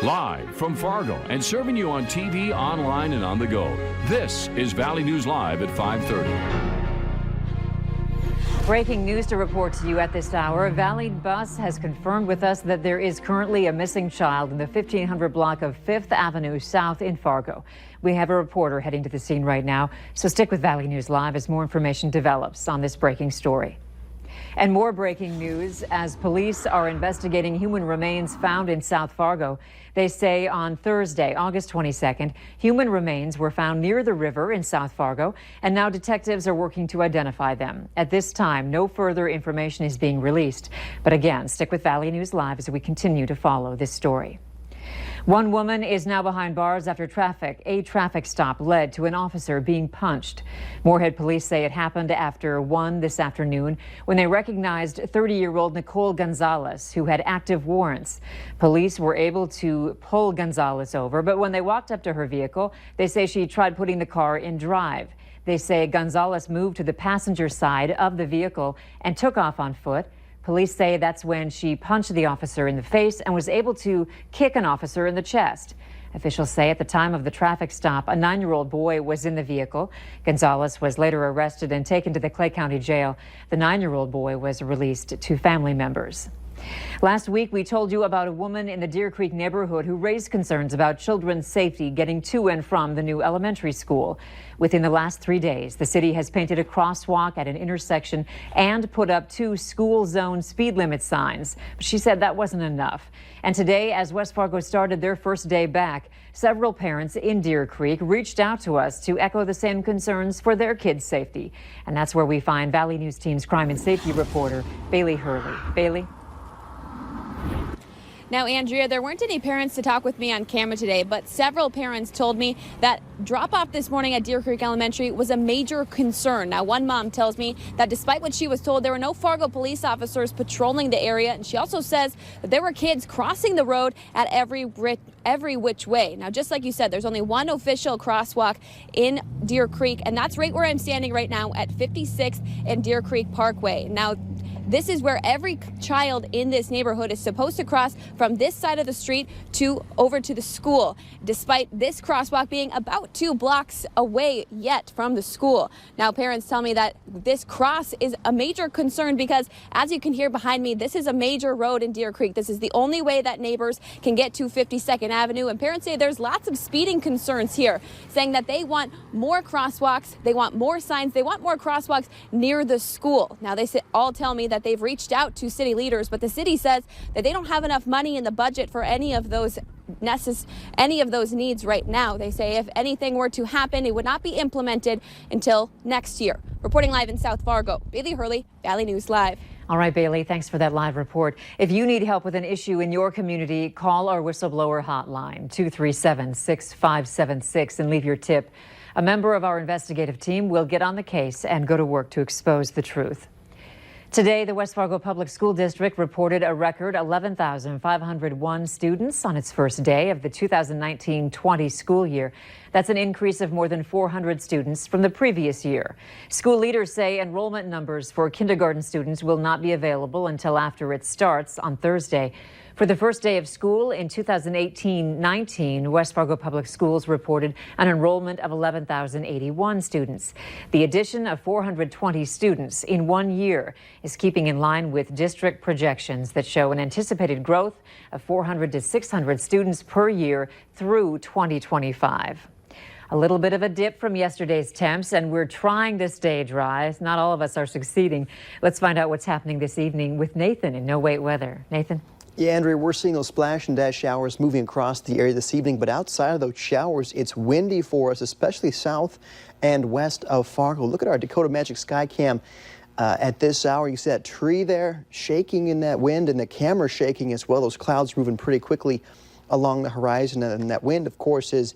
Live from Fargo and serving you on TV, online, and on the go. This is Valley News Live at 5:30. Breaking news to report to you at this hour. Valley Bus has confirmed with us that there is currently a missing child in the 1500 block of 5th Avenue South in Fargo. We have a reporter heading to the scene right now, so stick with Valley News Live as more information develops on this breaking story. And more breaking news as police are investigating human remains found in South Fargo. They say on Thursday, August 22nd, human remains were found near the river in South Fargo, and now detectives are working to identify them. At this time, no further information is being released. But again, stick with Valley News Live as we continue to follow this story. One woman is now behind bars after a traffic stop led to an officer being punched. Moorhead police say it happened after 1 this afternoon when they recognized 30-year-old Nicole Gonzalez, who had active warrants. Police were able to pull Gonzalez over, but when they walked up to her vehicle, they say she tried putting the car in drive. They say Gonzalez moved to the passenger side of the vehicle and took off on foot. Police say that's when she punched the officer in the face and was able to kick an officer in the chest. Officials say at the time of the traffic stop, a 9-year-old boy was in the vehicle. Gonzalez was later arrested and taken to the Clay County Jail. The 9-year-old boy was released to family members. Last week, we told you about a woman in the Deer Creek neighborhood who raised concerns about children's safety getting to and from the new elementary school. Within the last 3 days, the city has painted a crosswalk at an intersection and put up 2 school zone speed limit signs. But she said that wasn't enough. And today, as West Fargo started their first day back, several parents in Deer Creek reached out to us to echo the same concerns for their kids' safety. And that's where we find Valley News Team's crime and safety reporter, Bailey Hurley. Bailey? Now, Andrea, there weren't any parents to talk with me on camera today, but several parents told me that drop-off this morning at Deer Creek Elementary was a major concern. Now, one mom tells me that despite what she was told, there were no Fargo police officers patrolling the area, and she also says that there were kids crossing the road at every which way. Now, just like you said, there's only one official crosswalk in Deer Creek, and that's right where I'm standing right now at 56th and Deer Creek Parkway. Now, this is where every child in this neighborhood is supposed to cross from this side of the street over to the school, despite this crosswalk being about 2 blocks away yet from the school. Now, parents tell me that this cross is a major concern because, as you can hear behind me, this is a major road in Deer Creek. This is the only way that neighbors can get to 52nd Avenue, and parents say there's lots of speeding concerns here, saying that they want more crosswalks, they want more signs, they want more crosswalks near the school. Now, they all tell me that they've reached out to city leaders, but the city says that they don't have enough money in the budget for any of those needs right now. They say if anything were to happen, it would not be implemented until next year. Reporting live in South Fargo, Bailey Hurley, Valley News Live. All right, Bailey, thanks for that live report. If you need help with an issue in your community, call our whistleblower hotline, 237-6576, and leave your tip. A member of our investigative team will get on the case and go to work to expose the truth. Today, the West Fargo Public School District reported a record 11,501 students on its first day of the 2019-20 school year. That's an increase of more than 400 students from the previous year. School leaders say enrollment numbers for kindergarten students will not be available until after it starts on Thursday. For the first day of school in 2018-19, West Fargo Public Schools reported an enrollment of 11,081 students. The addition of 420 students in 1 year is keeping in line with district projections that show an anticipated growth of 400 to 600 students per year through 2025. A little bit of a dip from yesterday's temps, and we're trying to stay dry. Not all of us are succeeding. Let's find out what's happening this evening with Nathan in No Wait Weather. Nathan? Yeah, Andrea, we're seeing those splash and dash showers moving across the area this evening, but outside of those showers, it's windy for us, especially south and west of Fargo. Look at our Dakota Magic Sky Cam at this hour. You see that tree there shaking in that wind, and the camera shaking as well. Those clouds moving pretty quickly along the horizon, and that wind, of course, is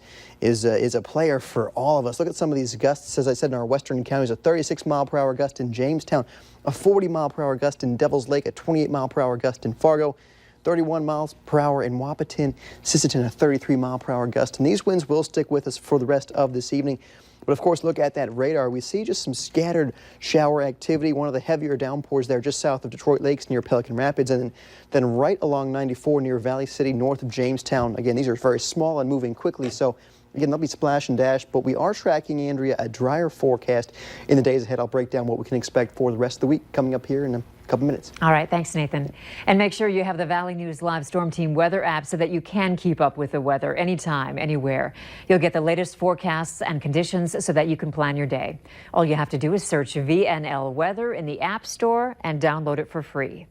a player for all of us. Look at some of these gusts. As I said, in our western counties, a 36-mile-per-hour gust in Jamestown, a 40-mile-per-hour gust in Devils Lake, a 28-mile-per-hour gust in Fargo. 31 miles per hour in Wahpeton, Sisseton a 33 mile per hour gust. And these winds will stick with us for the rest of this evening. But of course, look at that radar. We see just some scattered shower activity, one of the heavier downpours there just south of Detroit Lakes near Pelican Rapids, and then right along 94 near Valley City north of Jamestown. Again, these are very small and moving quickly, so again, they'll be splash and dash, but we are tracking, Andrea, a drier forecast in the days ahead. I'll break down what we can expect for the rest of the week coming up here in a couple minutes. All right, thanks, Nathan. And make sure you have the Valley News Live Storm Team weather app so that you can keep up with the weather anytime, anywhere. You'll get the latest forecasts and conditions so that you can plan your day. All you have to do is search VNL Weather in the App Store and download it for free.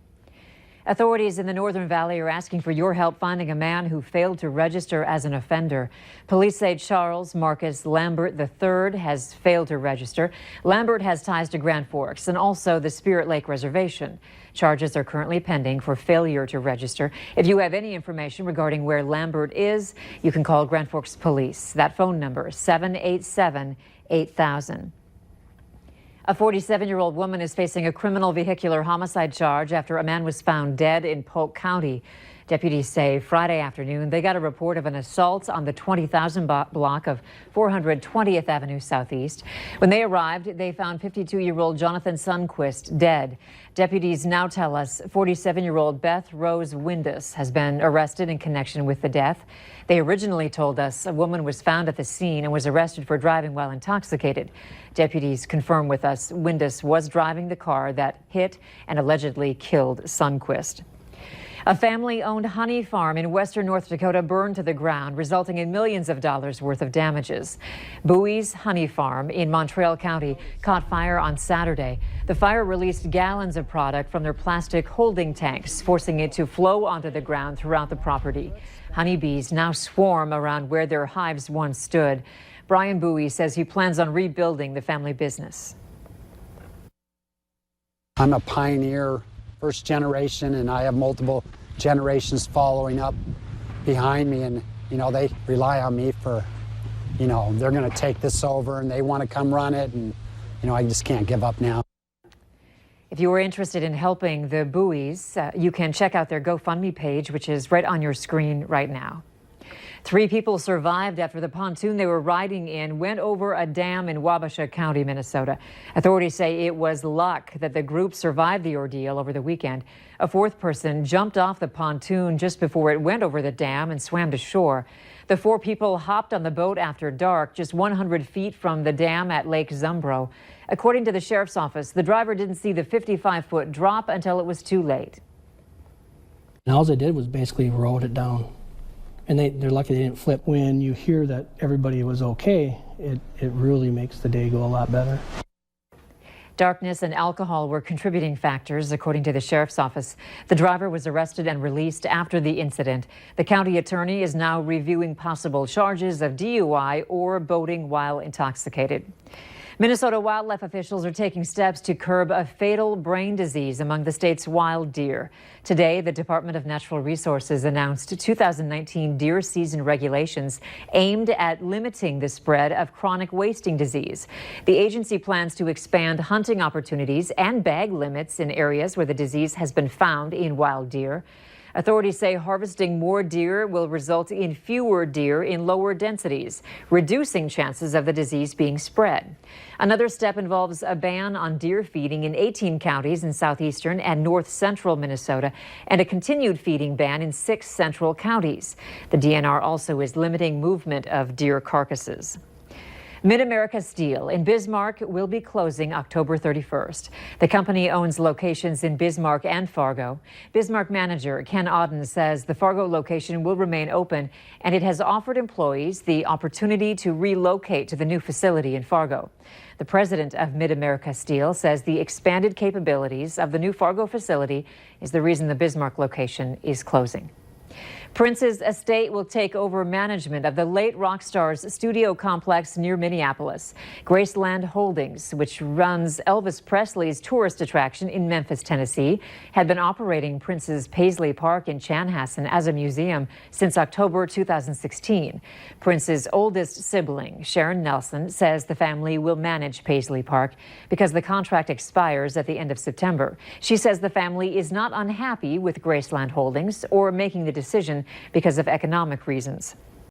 Authorities in the Northern Valley are asking for your help finding a man who failed to register as an offender. Police say Charles Marcus Lambert III has failed to register. Lambert has ties to Grand Forks and also the Spirit Lake Reservation. Charges are currently pending for failure to register. If you have any information regarding where Lambert is, you can call Grand Forks Police. That phone number is 787-8000. A 47-year-old woman is facing a criminal vehicular homicide charge after a man was found dead in Polk County. Deputies say Friday afternoon they got a report of an assault on the 20,000 block of 420th Avenue Southeast. When they arrived, they found 52-year-old Jonathan Sundquist dead. Deputies now tell us 47-year-old Beth Rose Windus has been arrested in connection with the death. They originally told us a woman was found at the scene and was arrested for driving while intoxicated. Deputies confirm with us Windus was driving the car that hit and allegedly killed Sundquist. A family-owned honey farm in western North Dakota burned to the ground, resulting in millions of dollars worth of damages. Bowie's Honey Farm in Montreal County caught fire on Saturday. The fire released gallons of product from their plastic holding tanks, forcing it to flow onto the ground throughout the property. Honeybees now swarm around where their hives once stood. Brian Bowie says he plans on rebuilding the family business. I'm a pioneer, first generation, and I have multiple generations following up behind me, and they rely on me for, they're going to take this over and they want to come run it, and I just can't give up now. If you are interested in helping the Bowies, you can check out their GoFundMe page, which is right on your screen right now. 3 people survived after the pontoon they were riding in went over a dam in Wabasha County, Minnesota. Authorities say it was luck that the group survived the ordeal over the weekend. A 4th person jumped off the pontoon just before it went over the dam and swam to shore. The 4 people hopped on the boat after dark, just 100 feet from the dam at Lake Zumbro. According to the sheriff's office, the driver didn't see the 55-foot drop until it was too late. And all they did was basically rode it down. And they're lucky they didn't flip. When you hear that everybody was okay, it really makes the day go a lot better. Darkness and alcohol were contributing factors, according to the sheriff's office. The driver was arrested and released after the incident. The county attorney is now reviewing possible charges of DUI or boating while intoxicated. Minnesota wildlife officials are taking steps to curb a fatal brain disease among the state's wild deer. Today, the Department of Natural Resources announced 2019 deer season regulations aimed at limiting the spread of chronic wasting disease. The agency plans to expand hunting opportunities and bag limits in areas where the disease has been found in wild deer. Authorities say harvesting more deer will result in fewer deer in lower densities, reducing chances of the disease being spread. Another step involves a ban on deer feeding in 18 counties in southeastern and north central Minnesota, and a continued feeding ban in 6 central counties. The DNR also is limiting movement of deer carcasses. Mid-America Steel in Bismarck will be closing October 31st. The company owns locations in Bismarck and Fargo. Bismarck manager Ken Auden says the Fargo location will remain open, and it has offered employees the opportunity to relocate to the new facility in Fargo. The president of Mid-America Steel says the expanded capabilities of the new Fargo facility is the reason the Bismarck location is closing. Prince's estate will take over management of the late rock star's studio complex near Minneapolis. Graceland Holdings, which runs Elvis Presley's tourist attraction in Memphis, Tennessee, had been operating Prince's Paisley Park in Chanhassen as a museum since October 2016. Prince's oldest sibling, Sharon Nelson, says the family will manage Paisley Park because the contract expires at the end of September. She says the family is not unhappy with Graceland Holdings or making the decision because of economic reasons.